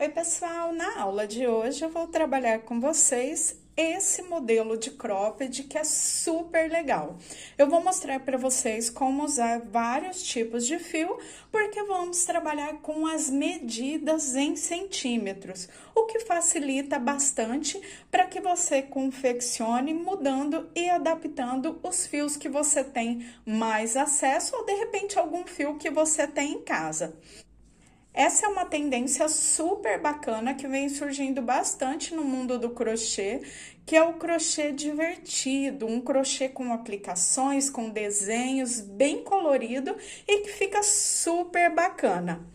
Oi, pessoal! Na aula de hoje eu vou trabalhar com vocês esse modelo de cropped que é super legal. Eu vou mostrar para vocês como usar vários tipos de fio, porque vamos trabalhar com as medidas em centímetros, o que facilita bastante para que você confeccione mudando e adaptando os fios que você tem mais acesso ou de repente algum fio que você tem em casa. Essa é uma tendência super bacana que vem surgindo bastante no mundo do crochê, que é o crochê divertido, um crochê com aplicações, com desenhos bem colorido e que fica super bacana.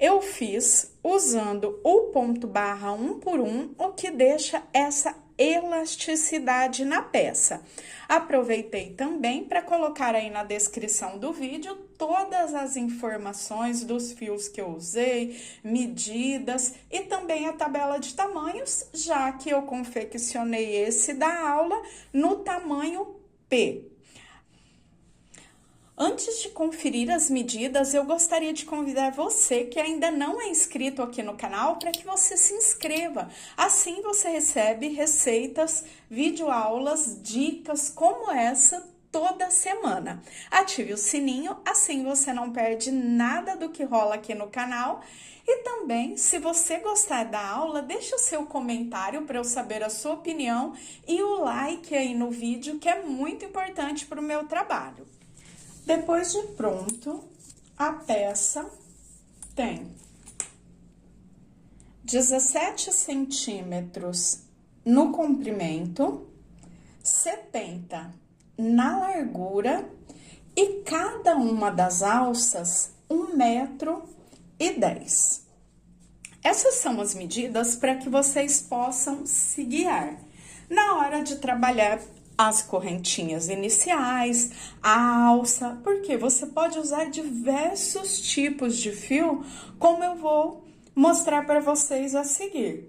Eu fiz usando o ponto barra 1 por 1, o que deixa essa elasticidade na peça. Aproveitei também para colocar aí na descrição do vídeo todas as informações dos fios que eu usei, medidas e também a tabela de tamanhos, já que eu confeccionei esse da aula no tamanho P. Antes de conferir as medidas, eu gostaria de convidar você que ainda não é inscrito aqui no canal para que você se inscreva. Assim você recebe receitas, videoaulas, dicas como essa toda semana. Ative o sininho, assim você não perde nada do que rola aqui no canal. E também, se você gostar da aula, deixa o seu comentário para eu saber a sua opinião e o like aí no vídeo, que é muito importante para o meu trabalho. Depois de pronto, a peça tem 17 centímetros no comprimento, 70 na largura e cada uma das alças 1,10 m. Essas são as medidas para que vocês possam se guiar na hora de trabalhar as correntinhas iniciais, a alça, porque você pode usar diversos tipos de fio, como eu vou mostrar para vocês a seguir.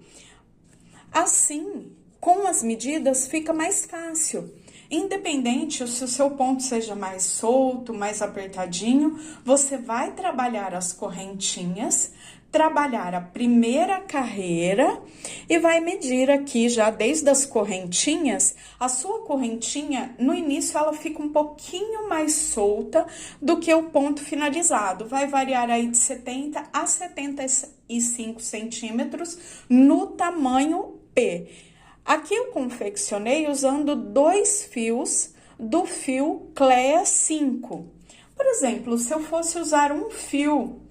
Assim, com as medidas fica mais fácil. Independente se o seu ponto seja mais solto, mais apertadinho, você vai trabalhar as correntinhas, trabalhar a primeira carreira e vai medir aqui já desde as correntinhas. A sua correntinha, no início, ela fica um pouquinho mais solta do que o ponto finalizado. Vai variar aí de 70 a 75 centímetros no tamanho P. Aqui eu confeccionei usando 2 fios do fio Clea 5. Por exemplo, se eu fosse usar um fio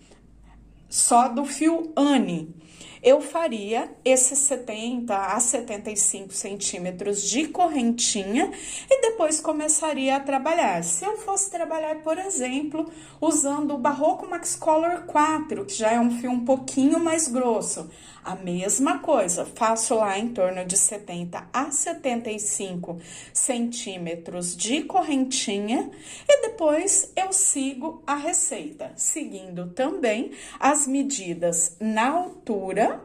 só do fio Anne, eu faria esses 70 a 75 centímetros de correntinha e depois começaria a trabalhar. Se eu fosse trabalhar, por exemplo, usando o Barroco Max Color 4, que já é um fio um pouquinho mais grosso, a mesma coisa, faço lá em torno de 70 a 75 centímetros de correntinha e depois eu sigo a receita, seguindo também as medidas na altura,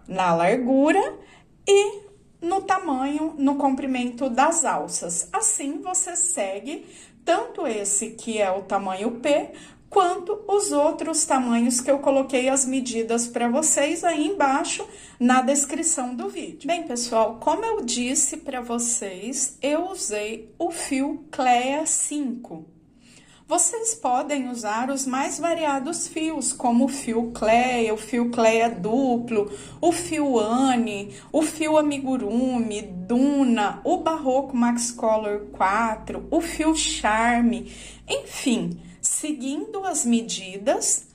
na largura e no tamanho, no comprimento das alças. Assim, você segue tanto esse que é o tamanho P, quanto os outros tamanhos que eu coloquei as medidas para vocês aí embaixo na descrição do vídeo. Bem, pessoal, como eu disse para vocês, eu usei o fio Clea 5. Vocês podem usar os mais variados fios, como o fio Clea duplo, o fio Anne, o fio Amigurumi, Duna, o Barroco Max Color 4, o fio Charme, enfim, seguindo as medidas,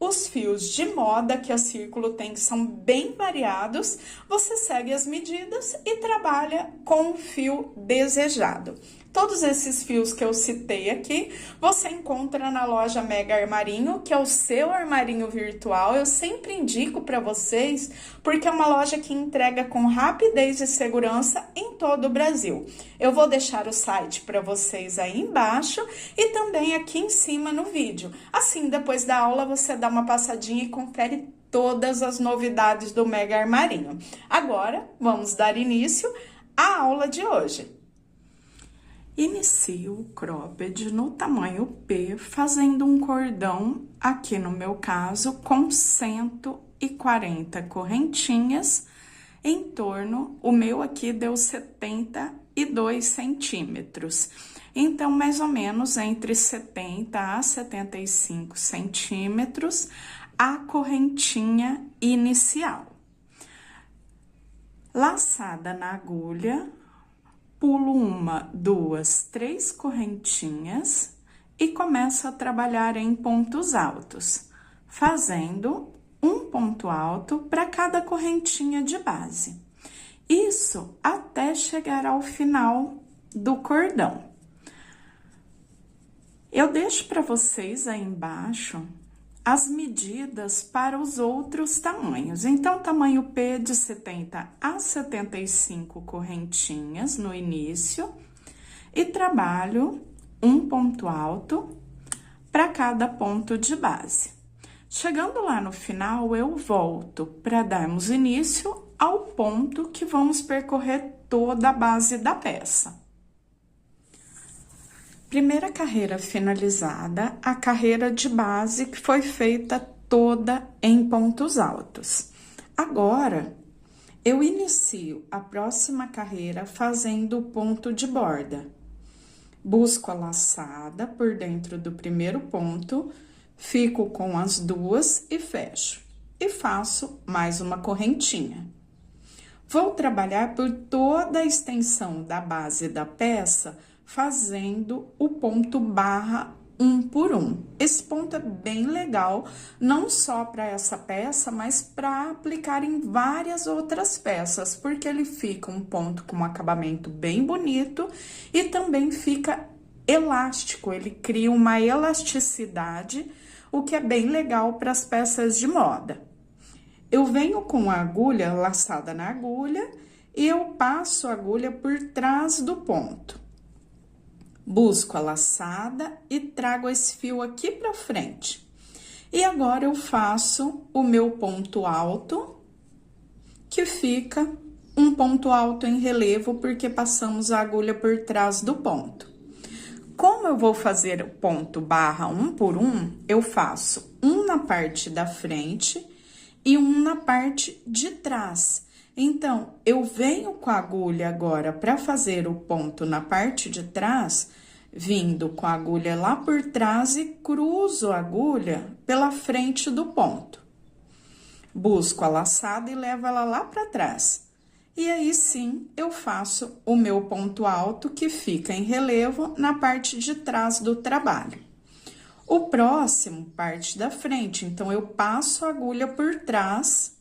os fios de moda que a Círculo tem, que são bem variados, você segue as medidas e trabalha com o fio desejado. Todos esses fios que eu citei aqui, você encontra na loja Mega Armarinho, que é o seu armarinho virtual. Eu sempre indico para vocês, porque é uma loja que entrega com rapidez e segurança em todo o Brasil. Eu vou deixar o site para vocês aí embaixo e também aqui em cima no vídeo. Assim, depois da aula, você dá uma passadinha e confere todas as novidades do Mega Armarinho. Agora, vamos dar início à aula de hoje. Inicio o cropped no tamanho P, fazendo um cordão, aqui no meu caso, com 140 correntinhas, em torno, o meu aqui deu 72 centímetros. Então, mais ou menos entre 70 a 75 centímetros, a correntinha inicial. Laçada na agulha, pulo 1, 2, 3 correntinhas e começo a trabalhar em pontos altos, fazendo um ponto alto para cada correntinha de base. Isso até chegar ao final do cordão. Eu deixo para vocês aí embaixo as medidas para os outros tamanhos. Então, tamanho P de 70 a 75 correntinhas no início e trabalho um ponto alto para cada ponto de base. Chegando lá no final, eu volto para darmos início ao ponto que vamos percorrer toda a base da peça. Primeira carreira finalizada, a carreira de base que foi feita toda em pontos altos. Agora, eu inicio a próxima carreira fazendo o ponto de borda. Busco a laçada por dentro do primeiro ponto, fico com as duas e fecho. E faço mais uma correntinha. Vou trabalhar por toda a extensão da base da peça, fazendo o ponto barra 1 por 1. Esse ponto é bem legal, não só para essa peça, mas para aplicar em várias outras peças, porque ele fica um ponto com um acabamento bem bonito e também fica elástico, ele cria uma elasticidade, o que é bem legal para as peças de moda. Eu venho com a agulha laçada na agulha e eu passo a agulha por trás do ponto. Busco a laçada e trago esse fio aqui pra frente. E agora eu faço o meu ponto alto, que fica um ponto alto em relevo, porque passamos a agulha por trás do ponto. Como eu vou fazer o ponto barra 1 por 1, eu faço um na parte da frente e um na parte de trás. Então, eu venho com a agulha agora para fazer o ponto na parte de trás, vindo com a agulha lá por trás e cruzo a agulha pela frente do ponto. Busco a laçada e levo ela lá para trás. E aí sim, eu faço o meu ponto alto que fica em relevo na parte de trás do trabalho. O próximo parte da frente, então eu passo a agulha por trás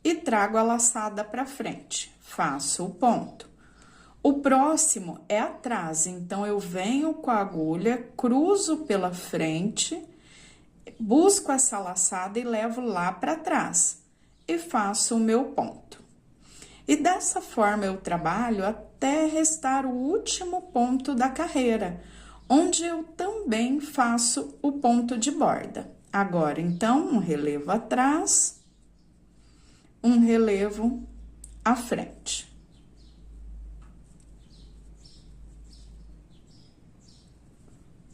e trago a laçada para frente, faço o ponto. O próximo é atrás, então eu venho com a agulha, cruzo pela frente, busco essa laçada e levo lá para trás e faço o meu ponto. E dessa forma eu trabalho até restar o último ponto da carreira, onde eu também faço o ponto de borda. Agora, então, um relevo atrás, um relevo à frente.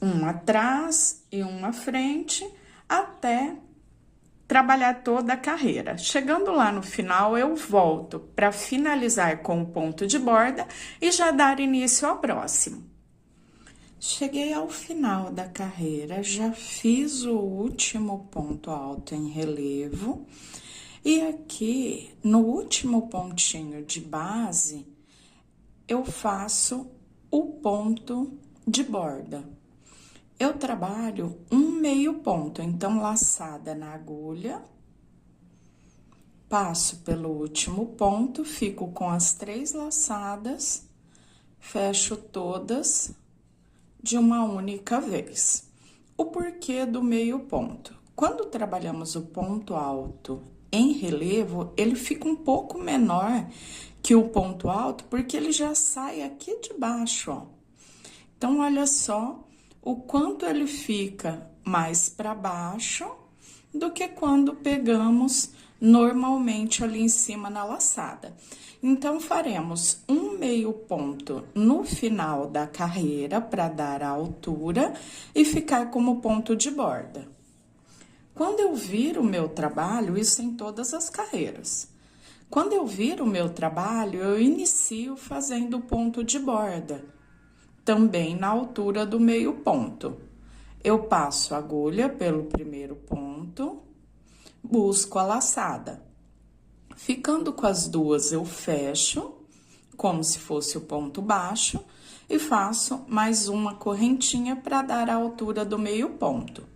Um atrás e um à frente, até trabalhar toda a carreira. Chegando lá no final, eu volto para finalizar com o ponto de borda e já dar início ao próximo. Cheguei ao final da carreira, já fiz o último ponto alto em relevo. E aqui, no último pontinho de base, eu faço o ponto de borda. Eu trabalho um meio ponto, então, laçada na agulha, passo pelo último ponto, fico com as 3 laçadas, fecho todas de uma única vez. O porquê do meio ponto? Quando trabalhamos o ponto alto em relevo, ele fica um pouco menor que o ponto alto, porque ele já sai aqui de baixo, ó. Então, olha só o quanto ele fica mais para baixo do que quando pegamos normalmente ali em cima na laçada. Então, faremos um meio ponto no final da carreira para dar a altura e ficar como ponto de borda. Quando eu viro o meu trabalho, isso em todas as carreiras. Quando eu viro o meu trabalho, eu inicio fazendo ponto de borda, também na altura do meio ponto. Eu passo a agulha pelo primeiro ponto, busco a laçada. Ficando com as duas, eu fecho, como se fosse o ponto baixo, e faço mais uma correntinha para dar a altura do meio ponto.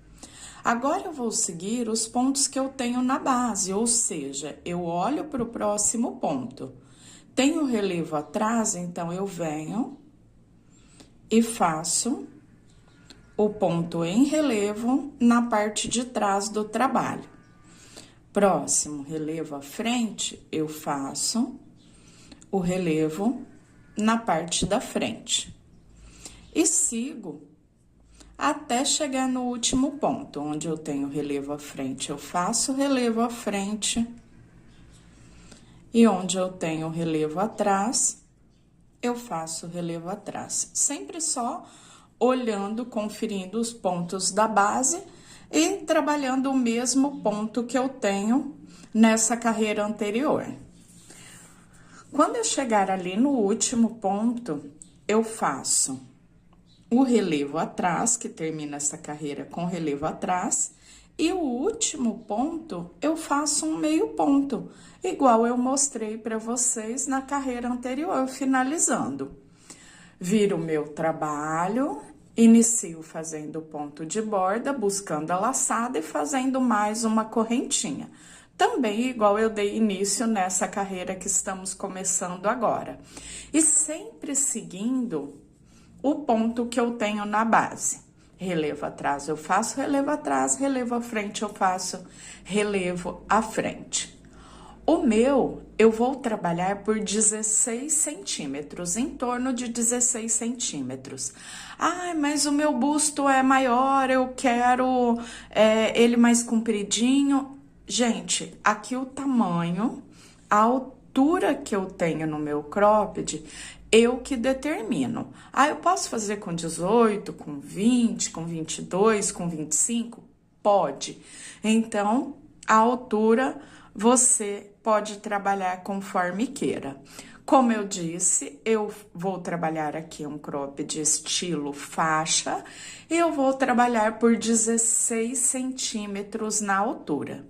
Agora, eu vou seguir os pontos que eu tenho na base, ou seja, eu olho para o próximo ponto. Tenho relevo atrás, então, eu venho e faço o ponto em relevo na parte de trás do trabalho. Próximo relevo à frente, eu faço o relevo na parte da frente. E sigo até chegar no último ponto, onde eu tenho relevo à frente, eu faço relevo à frente. E onde eu tenho relevo atrás, eu faço relevo atrás. Sempre só olhando, conferindo os pontos da base e trabalhando o mesmo ponto que eu tenho nessa carreira anterior. Quando eu chegar ali no último ponto, eu faço o relevo atrás, que termina essa carreira com relevo atrás, e o último ponto eu faço um meio ponto, igual eu mostrei para vocês na carreira anterior, finalizando. Viro o meu trabalho, inicio fazendo ponto de borda, buscando a laçada e fazendo mais uma correntinha. Também igual eu dei início nessa carreira que estamos começando agora. E sempre seguindo o ponto que eu tenho na base. Relevo atrás, eu faço relevo atrás, relevo à frente, eu faço relevo à frente. O meu, eu vou trabalhar por 16 centímetros, em torno de 16 centímetros. Ai, mas o meu busto é maior, eu quero ele mais compridinho. Gente, aqui o tamanho, a altura que eu tenho no meu cropped, eu que determino. Ah, eu posso fazer com 18, com 20, com 22, com 25? Pode. Então, a altura você pode trabalhar conforme queira. Como eu disse, eu vou trabalhar aqui um cropped estilo faixa e eu vou trabalhar por 16 centímetros na altura.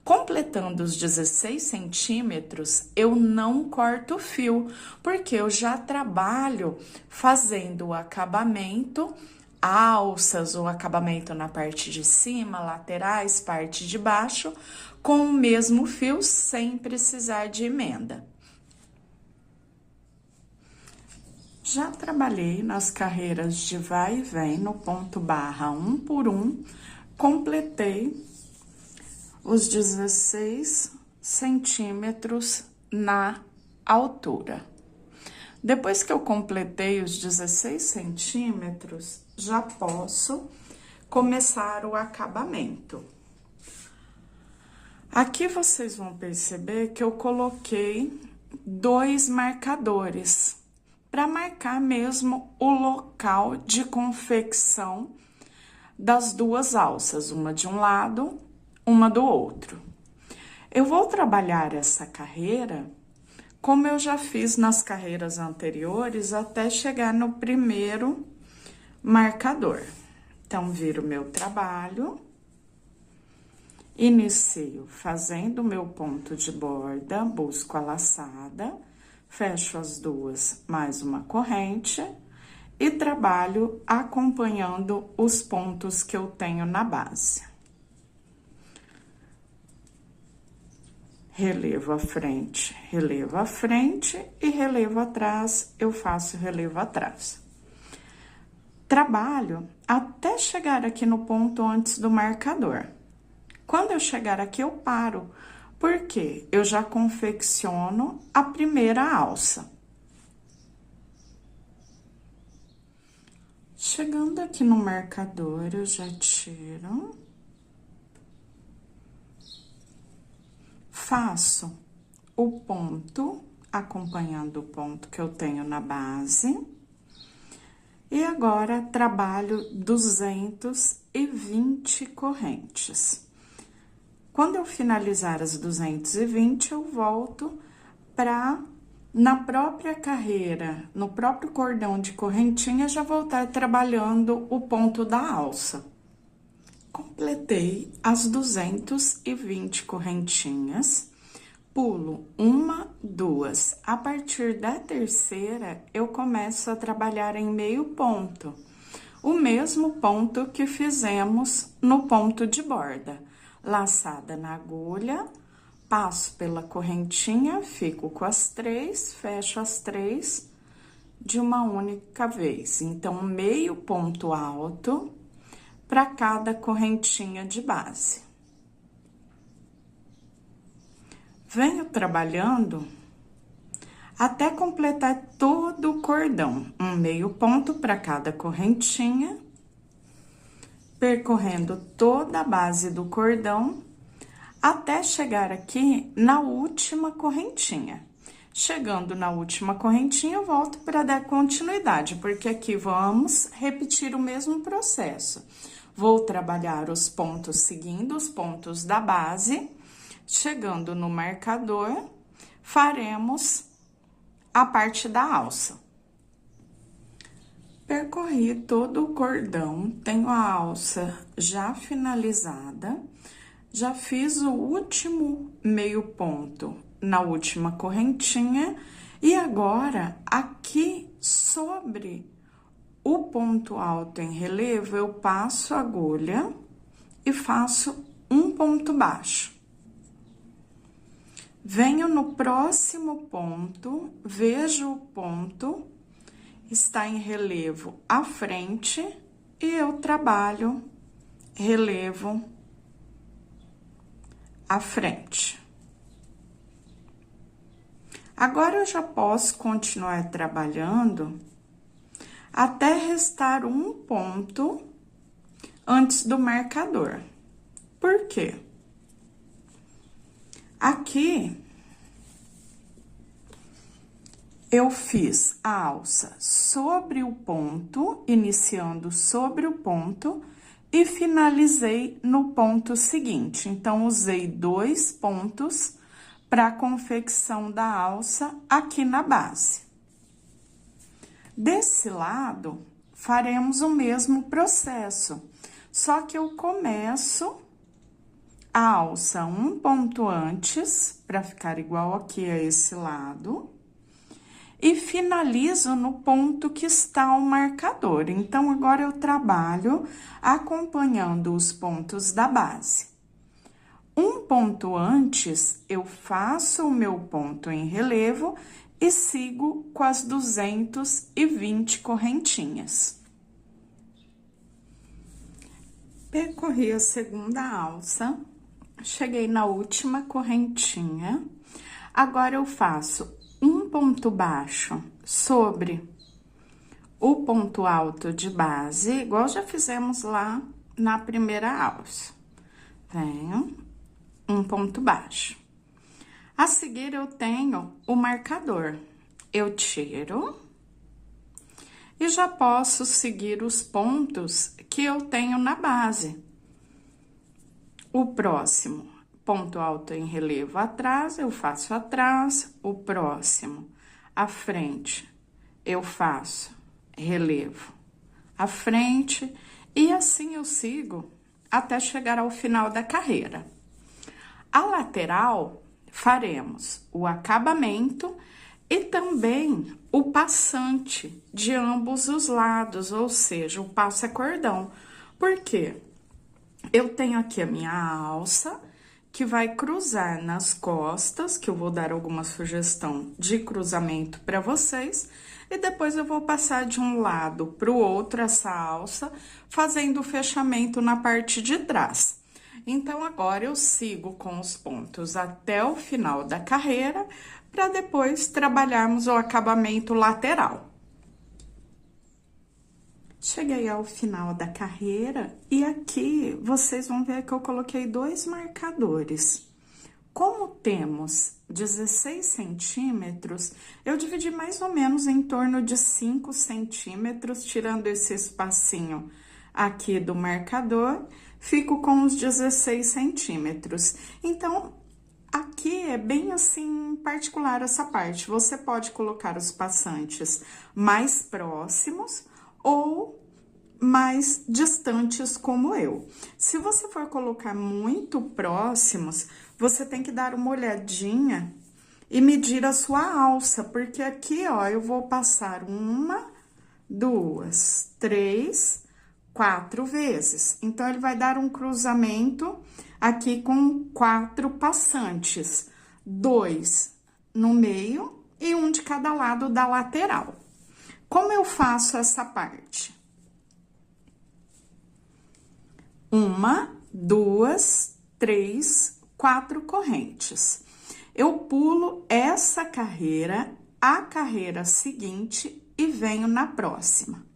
Completando os 16 centímetros, eu não corto o fio, porque eu já trabalho fazendo o acabamento, alças, o acabamento na parte de cima, laterais, parte de baixo, com o mesmo fio, sem precisar de emenda. Já trabalhei nas carreiras de vai e vem, no ponto barra 1 por 1, completei os 16 centímetros na altura. Depois que eu completei os 16 centímetros, já posso começar o acabamento. Aqui vocês vão perceber que eu coloquei 2 marcadores para marcar mesmo o local de confecção das duas alças, uma de um lado, uma do outro. Eu vou trabalhar essa carreira como eu já fiz nas carreiras anteriores, até chegar no primeiro marcador. Então, viro o meu trabalho, inicio fazendo o meu ponto de borda, busco a laçada, fecho as duas, mais uma corrente e trabalho acompanhando os pontos que eu tenho na base. Relevo à frente e relevo atrás, eu faço relevo atrás. Trabalho até chegar aqui no ponto antes do marcador. Quando eu chegar aqui, eu paro, porque eu já confecciono a primeira alça. Chegando aqui no marcador, eu já tiro. faço o ponto, acompanhando o ponto que eu tenho na base. E agora, trabalho 220 correntes. Quando eu finalizar as 220, eu volto para, na própria carreira, no próprio cordão de correntinha, já voltar trabalhando o ponto da alça. Completei as 220 correntinhas, pulo uma, duas. A partir da terceira, eu começo a trabalhar em meio ponto, o mesmo ponto que fizemos no ponto de borda. Laçada na agulha, passo pela correntinha, fico com as 3, fecho as 3 de uma única vez. Então, meio ponto alto para cada correntinha de base. Venho trabalhando até completar todo o cordão, um meio ponto para cada correntinha, percorrendo toda a base do cordão, até chegar aqui na última correntinha. Chegando na última correntinha, eu volto para dar continuidade, porque aqui vamos repetir o mesmo processo. Vou trabalhar os pontos seguindo os pontos da base. Chegando no marcador, faremos a parte da alça. Percorri todo o cordão, tenho a alça já finalizada, já fiz o último meio ponto na última correntinha e agora aqui sobre o ponto alto em relevo, eu passo a agulha e faço um ponto baixo. Venho no próximo ponto, vejo o ponto, está em relevo à frente e eu trabalho relevo à frente. Agora, eu já posso continuar trabalhando até restar um ponto antes do marcador. Por quê? Aqui, eu fiz a alça sobre o ponto, iniciando sobre o ponto, e finalizei no ponto seguinte. Então, usei 2 pontos para a confecção da alça aqui na base. Desse lado, faremos o mesmo processo, só que eu começo a alça um ponto antes, para ficar igual aqui a esse lado, e finalizo no ponto que está o marcador. Então, agora eu trabalho acompanhando os pontos da base. Um ponto antes, eu faço o meu ponto em relevo e sigo com as 220 correntinhas. Percorri a segunda alça. Cheguei na última correntinha, agora eu faço um ponto baixo sobre o ponto alto de base, igual já fizemos lá na primeira alça. Venho, um ponto baixo. A seguir, eu tenho o marcador. Eu tiro e já posso seguir os pontos que eu tenho na base. O próximo, ponto alto em relevo atrás, eu faço atrás. O próximo, à frente, eu faço relevo à frente. E assim eu sigo até chegar ao final da carreira. A lateral, faremos o acabamento e também o passante de ambos os lados, ou seja, o passa-cordão. Por quê? Eu tenho aqui a minha alça, que vai cruzar nas costas, que eu vou dar alguma sugestão de cruzamento para vocês, e depois eu vou passar de um lado para o outro essa alça, fazendo o fechamento na parte de trás. Então, agora eu sigo com os pontos até o final da carreira, para depois trabalharmos o acabamento lateral. Cheguei ao final da carreira e aqui vocês vão ver que eu coloquei 2 marcadores. Como temos 16 centímetros, eu dividi mais ou menos em torno de 5 centímetros, tirando esse espacinho aqui do marcador, fico com os 16 centímetros. Então, aqui é bem assim particular essa parte. Você pode colocar os passantes mais próximos ou mais distantes como eu. Se você for colocar muito próximos, você tem que dar uma olhadinha e medir a sua alça, porque aqui, ó, eu vou passar 1, 2, 3, 4 vezes. Então, ele vai dar um cruzamento aqui com 4 passantes, 2 no meio e 1 de cada lado da lateral. Como eu faço essa parte? 1, 2, 3, 4 correntes. Eu pulo essa carreira, a carreira seguinte e venho na próxima.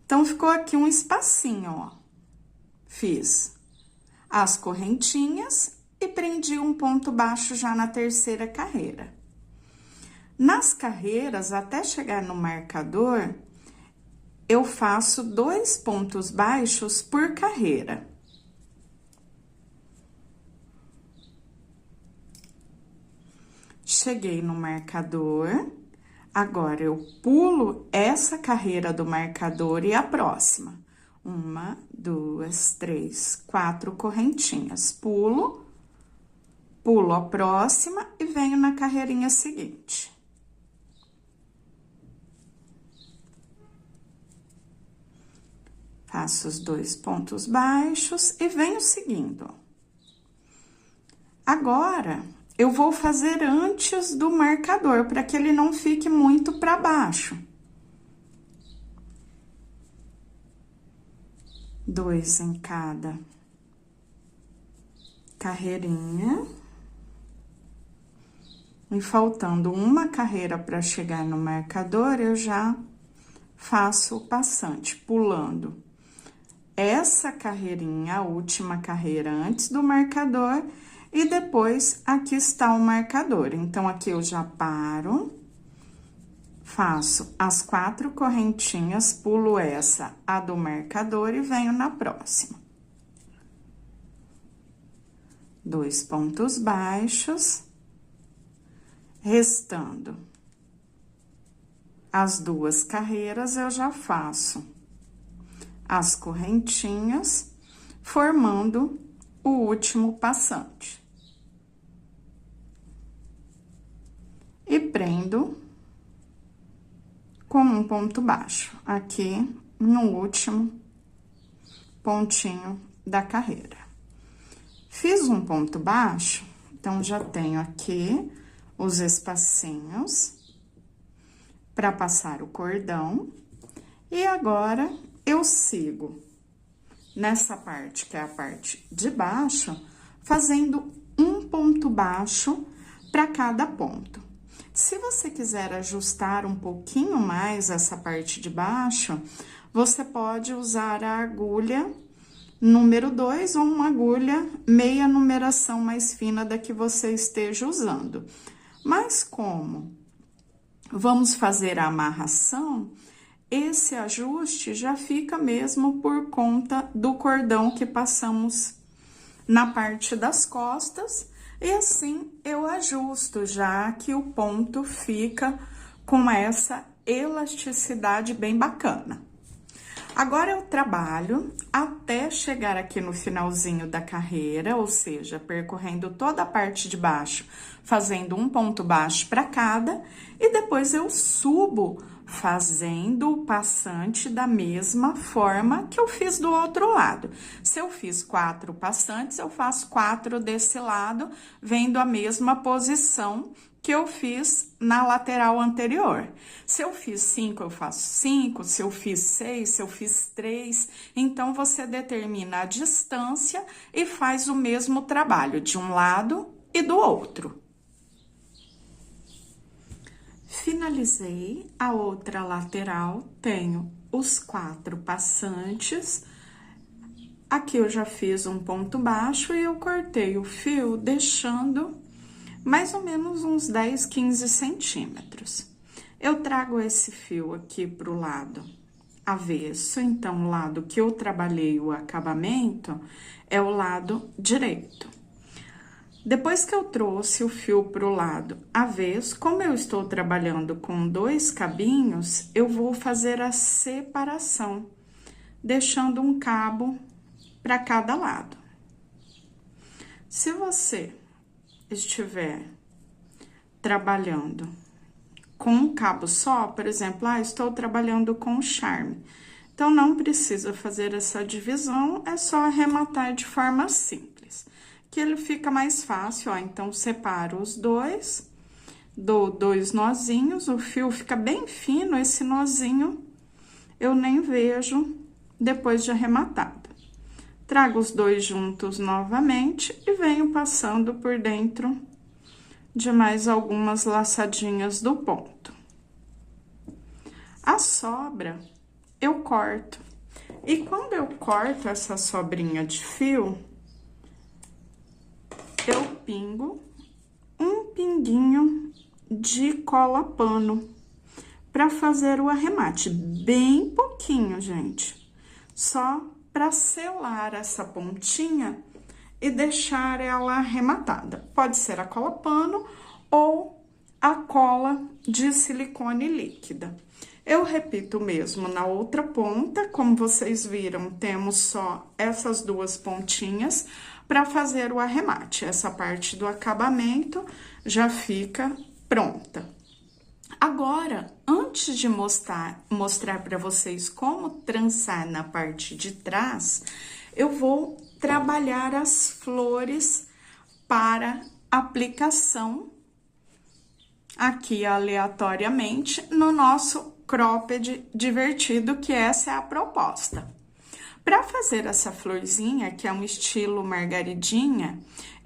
Então, ficou aqui um espacinho, ó. Fiz as correntinhas e prendi um ponto baixo já na terceira carreira. Nas carreiras, até chegar no marcador, eu faço 2 pontos baixos por carreira. Cheguei no marcador, agora eu pulo essa carreira do marcador e a próxima. 1, 2, 3, 4 correntinhas. Pulo a próxima e venho na carreirinha seguinte. Faço os 2 pontos baixos e venho seguindo. Agora, eu vou fazer antes do marcador, para que ele não fique muito para baixo. 2 em cada carreirinha. E faltando uma carreira para chegar no marcador, eu já faço o passante, pulando essa carreirinha, a última carreira antes do marcador, e depois aqui está o marcador. Então, aqui eu já paro, faço as 4 correntinhas, pulo essa, a do marcador, e venho na próxima. 2 pontos baixos, restando as 2 carreiras, eu já faço as correntinhas, formando o último passante. E prendo com um ponto baixo, aqui no último pontinho da carreira. Fiz um ponto baixo, então, já tenho aqui os espacinhos para passar o cordão. E agora, eu sigo nessa parte, que é a parte de baixo, fazendo um ponto baixo para cada ponto. Se você quiser ajustar um pouquinho mais essa parte de baixo, você pode usar a agulha número 2 ou uma agulha meia numeração mais fina da que você esteja usando. Mas como vamos fazer a amarração, esse ajuste já fica mesmo por conta do cordão que passamos na parte das costas, e assim eu ajusto, já que o ponto fica com essa elasticidade bem bacana. Agora, eu trabalho até chegar aqui no finalzinho da carreira, ou seja, percorrendo toda a parte de baixo, fazendo um ponto baixo para cada, e depois eu subo fazendo o passante da mesma forma que eu fiz do outro lado. Se eu fiz 4 passantes, eu faço 4 desse lado, vendo a mesma posição que eu fiz na lateral anterior. Se eu fiz 5, eu faço 5, se eu fiz 6, se eu fiz 3, então você determina a distância e faz o mesmo trabalho de um lado e do outro. Finalizei a outra lateral, tenho os 4 passantes, Aqui eu já fiz um ponto baixo e eu cortei o fio deixando mais ou menos uns 10, 15 centímetros. Eu trago esse fio aqui pro lado avesso, então o lado que eu trabalhei o acabamento é o lado direito. Depois que eu trouxe o fio pro lado avesso, como eu estou trabalhando com 2 cabinhos, eu vou fazer a separação, deixando um cabo para cada lado. Se você estiver trabalhando com um cabo só, por exemplo, estou trabalhando com charme, então não precisa fazer essa divisão, é só arrematar de forma simples, que ele fica mais fácil, ó. Então, separo os dois, dou 2 nozinhos, o fio fica bem fino, esse nozinho eu nem vejo depois de arrematado. Trago os 2 juntos novamente e venho passando por dentro de mais algumas laçadinhas do ponto. A sobra eu corto. E quando eu corto essa sobrinha de fio, eu pingo um pinguinho de cola pano para fazer o arremate. Bem pouquinho, gente. Só para selar essa pontinha e deixar ela arrematada. Pode ser a cola pano ou a cola de silicone líquida. Eu repito mesmo na outra ponta, como vocês viram, temos só essas 2 pontinhas para fazer o arremate. Essa parte do acabamento já fica pronta. Agora, antes de mostrar para vocês como trançar na parte de trás, eu vou trabalhar as flores para aplicação aqui aleatoriamente no nosso cropped divertido, que essa é a proposta. Para fazer essa florzinha, que é um estilo margaridinha,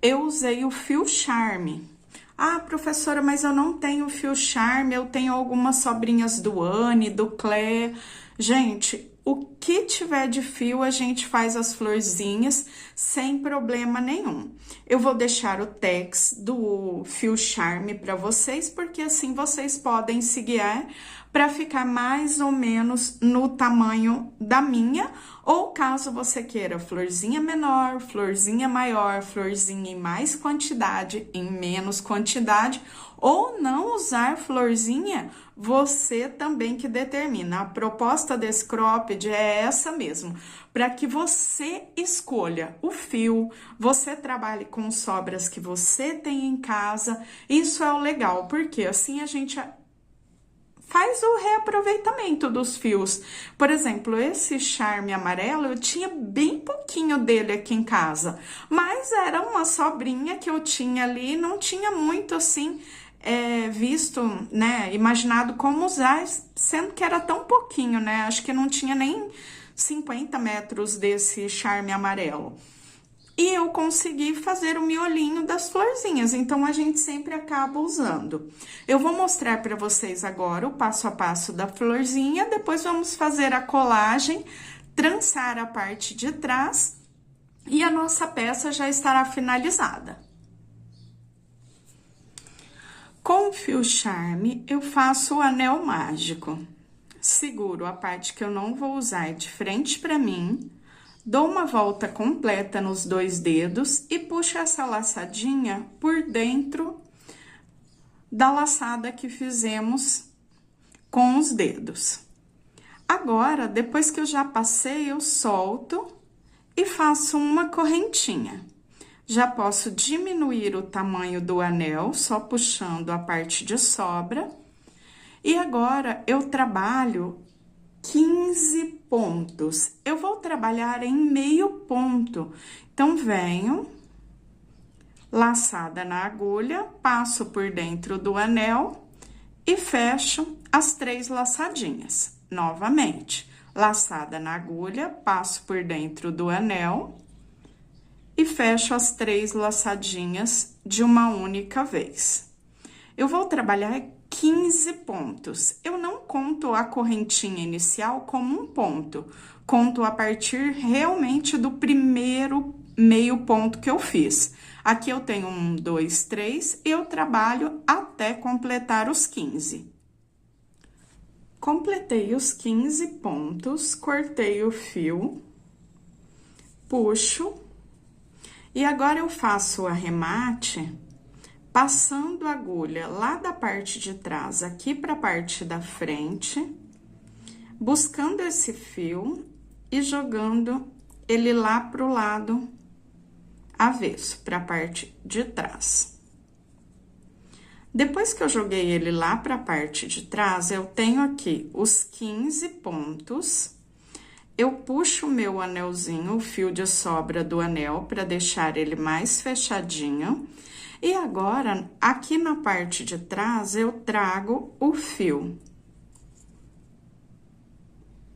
eu usei o fio charme. Ah, professora, mas eu não tenho fio charme, eu tenho algumas sobrinhas do Anne, do Claire. Gente, o que tiver de fio, a gente faz as florzinhas sem problema nenhum. Eu vou deixar o tex do fio charme para vocês, porque assim vocês podem se guiar para ficar mais ou menos no tamanho da minha, ou caso você queira florzinha menor, florzinha maior, florzinha em mais quantidade, em menos quantidade, ou não usar florzinha, você também que determina. A proposta desse cropped é essa mesmo, para que você escolha o fio, você trabalhe com sobras que você tem em casa. Isso é o legal, porque assim a gente faz o reaproveitamento dos fios. Por exemplo, esse charme amarelo, eu tinha bem pouquinho dele aqui em casa, mas era uma sobrinha que eu tinha ali, não tinha muito assim visto, né, imaginado como usar, sendo que era tão pouquinho, né, acho que não tinha nem 50 metros desse charme amarelo. E eu consegui fazer o miolinho das florzinhas, então a gente sempre acaba usando. Eu vou mostrar para vocês agora o passo a passo da florzinha, depois vamos fazer a colagem, trançar a parte de trás e a nossa peça já estará finalizada. Com o fio charme, eu faço o anel mágico. Seguro a parte que eu não vou usar de frente para mim, dou uma volta completa nos 2 dedos e puxo essa laçadinha por dentro da laçada que fizemos com os dedos. Agora, depois que eu já passei, eu solto e faço uma correntinha. Já posso diminuir o tamanho do anel, só puxando a parte de sobra. E agora, eu trabalho 15 pontos. Eu vou trabalhar em meio ponto. Então, venho, laçada na agulha, passo por dentro do anel e fecho as 3 laçadinhas. Novamente, laçada na agulha, passo por dentro do anel e fecho as 3 laçadinhas de uma única vez. Eu vou trabalhar 15 pontos. Eu não conto a correntinha inicial como um ponto, conto a partir realmente do primeiro meio ponto que eu fiz. Aqui eu tenho 1, 2, 3, eu trabalho até completar os 15. Completei os 15 pontos, cortei o fio, puxo, e agora eu faço o arremate passando a agulha lá da parte de trás aqui para a parte da frente, buscando esse fio e jogando ele lá pro lado avesso, para a parte de trás. Depois que eu joguei ele lá para a parte de trás, eu tenho aqui os 15 pontos. Eu puxo o meu anelzinho, o fio de sobra do anel, para deixar ele mais fechadinho. E agora, aqui na parte de trás, eu trago o fio.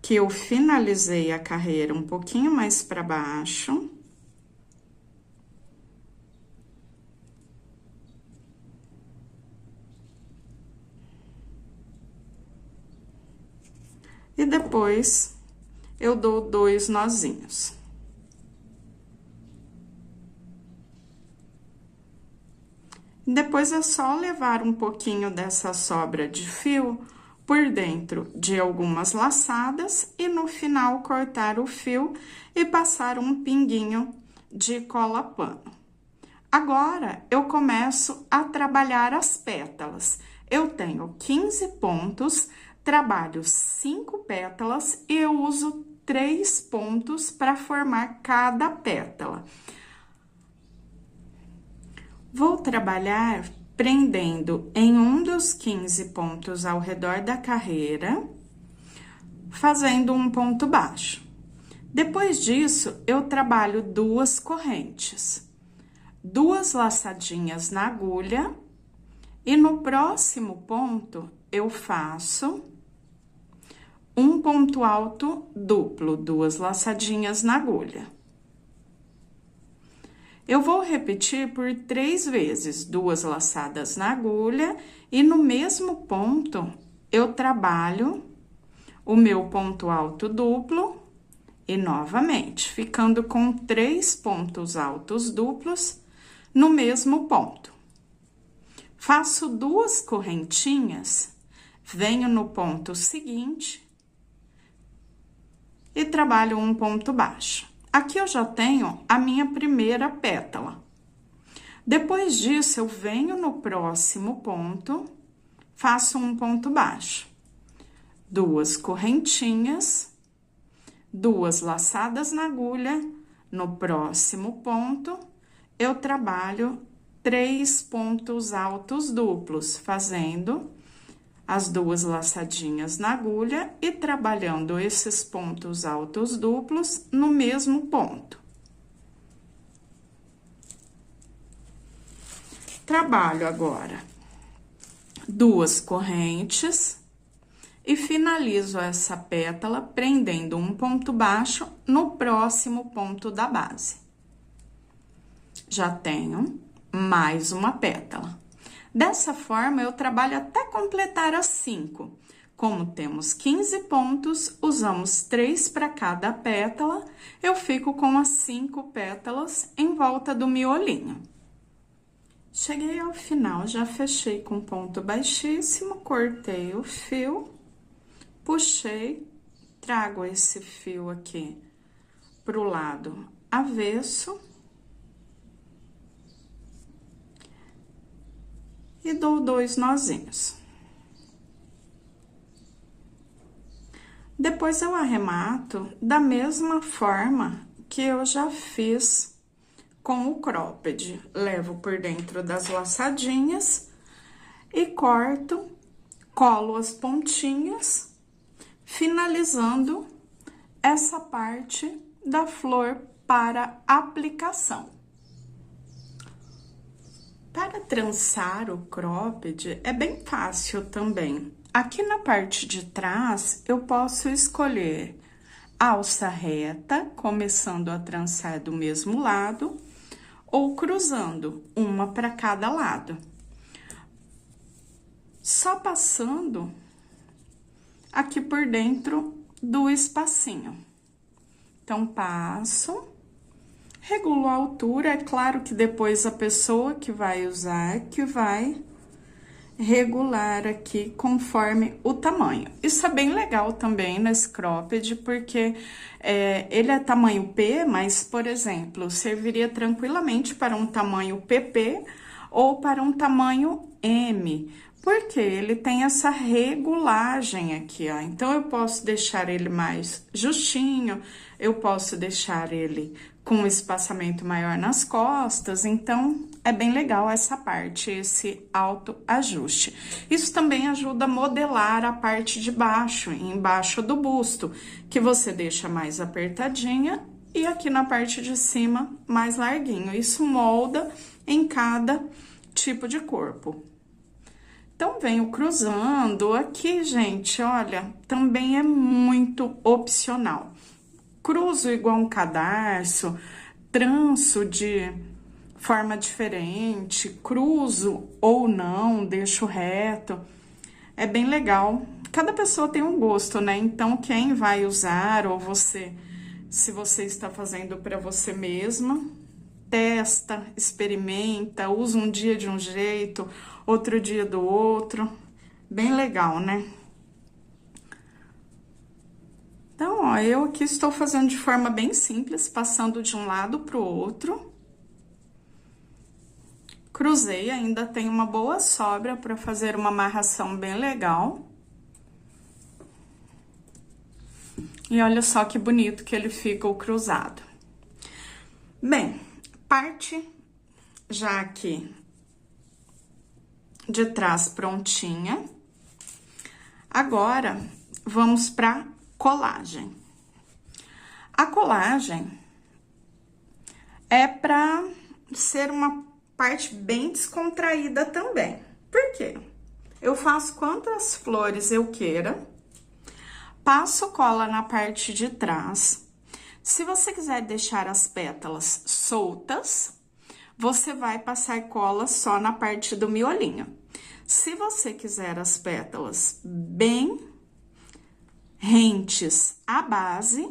Que eu finalizei a carreira um pouquinho mais para baixo. E depois, eu dou 2 nozinhos. Depois, é só levar um pouquinho dessa sobra de fio por dentro de algumas laçadas e no final cortar o fio e passar um pinguinho de cola pano. Agora, eu começo a trabalhar as pétalas. Eu tenho 15 pontos, trabalho 5 pétalas e eu uso 3 pontos para formar cada pétala. Vou trabalhar prendendo em um dos 15 pontos ao redor da carreira, fazendo um ponto baixo. Depois disso, eu trabalho 2 correntes, 2 laçadinhas na agulha, e no próximo ponto, eu faço um ponto alto duplo, 2 laçadinhas na agulha. Eu vou repetir por 3 vezes, 2 laçadas na agulha, e no mesmo ponto, eu trabalho o meu ponto alto duplo, e novamente, ficando com 3 pontos altos duplos no mesmo ponto. Faço 2 correntinhas, venho no ponto seguinte e trabalho um ponto baixo. Aqui eu já tenho a minha primeira pétala. Depois disso, eu venho no próximo ponto, faço um ponto baixo. 2 correntinhas, 2 laçadas na agulha, no próximo ponto, eu trabalho 3 pontos altos duplos, fazendo as 2 laçadinhas na agulha e trabalhando esses pontos altos duplos no mesmo ponto. Trabalho agora 2 correntes e finalizo essa pétala prendendo um ponto baixo no próximo ponto da base. Já tenho mais uma pétala. Dessa forma, eu trabalho até completar as 5. Como temos 15 pontos, usamos 3 para cada pétala, eu fico com as 5 pétalas em volta do miolinho. Cheguei ao final, já fechei com ponto baixíssimo, cortei o fio, puxei, trago esse fio aqui pro lado avesso. E dou 2 nozinhos. Depois, eu arremato da mesma forma que eu já fiz com o cropped. Levo por dentro das laçadinhas e corto, colo as pontinhas, finalizando essa parte da flor para aplicação. Para trançar o cropped, é bem fácil também. Aqui na parte de trás, eu posso escolher alça reta, começando a trançar do mesmo lado, ou cruzando, uma para cada lado. só passando aqui por dentro do espacinho. Então, passo, regulo a altura, é claro que depois a pessoa que vai usar, que vai regular aqui conforme o tamanho. Isso é bem legal também nesse cropped, porque ele é tamanho P, mas, por exemplo, serviria tranquilamente para um tamanho PP ou para um tamanho M, porque ele tem essa regulagem aqui, ó. Então, eu posso deixar ele mais justinho, eu posso deixar ele com um espaçamento maior nas costas, então é bem legal essa parte, esse autoajuste. Isso também ajuda a modelar a parte de baixo, embaixo do busto, que você deixa mais apertadinha e aqui na parte de cima mais larguinho. Isso molda em cada tipo de corpo. Então, venho cruzando aqui, gente, olha, também é muito opcional. Cruzo igual um cadarço, tranço de forma diferente, cruzo ou não, deixo reto. É bem legal. Cada pessoa tem um gosto, né? Então, quem vai usar, ou você, se você está fazendo para você mesma, testa, experimenta, usa um dia de um jeito, outro dia do outro. Bem legal, né? Então, ó, eu aqui estou fazendo de forma bem simples, passando de um lado pro outro. Cruzei, ainda tem uma boa sobra para fazer uma amarração bem legal. E olha só que bonito que ele fica o cruzado. Bem, parte já aqui de trás prontinha. Agora, vamos para colagem. A colagem é para ser uma parte bem descontraída também. Por quê? Eu faço quantas flores eu queira, passo cola na parte de trás. Se você quiser deixar as pétalas soltas, você vai passar cola só na parte do miolinho. Se você quiser as pétalas bem rentes à base,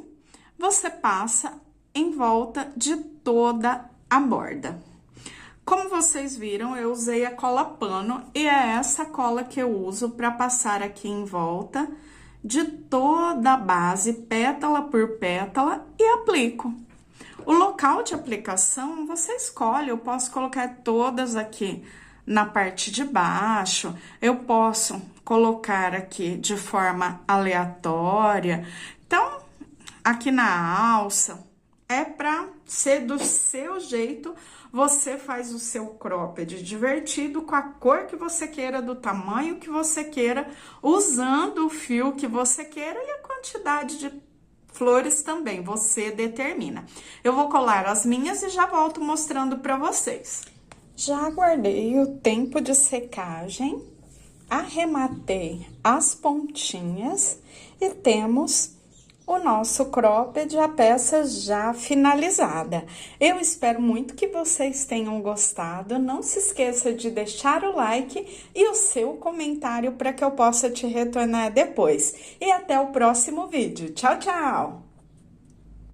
você passa em volta de toda a borda. Como vocês viram, eu usei a cola pano e é essa cola que eu uso para passar aqui em volta de toda a base, pétala por pétala, e aplico. O local de aplicação você escolhe, eu posso colocar todas aqui na parte de baixo, eu posso colocar aqui de forma aleatória. Então, aqui na alça, é para ser do seu jeito, você faz o seu cropped divertido com a cor que você queira, do tamanho que você queira, usando o fio que você queira e a quantidade de flores também, você determina. Eu vou colar as minhas e já volto mostrando para vocês. Já aguardei o tempo de secagem, arrematei as pontinhas e temos o nosso cropped, a peça já finalizada. Eu espero muito que vocês tenham gostado. Não se esqueça de deixar o like e o seu comentário para que eu possa te retornar depois. E até o próximo vídeo. Tchau, tchau!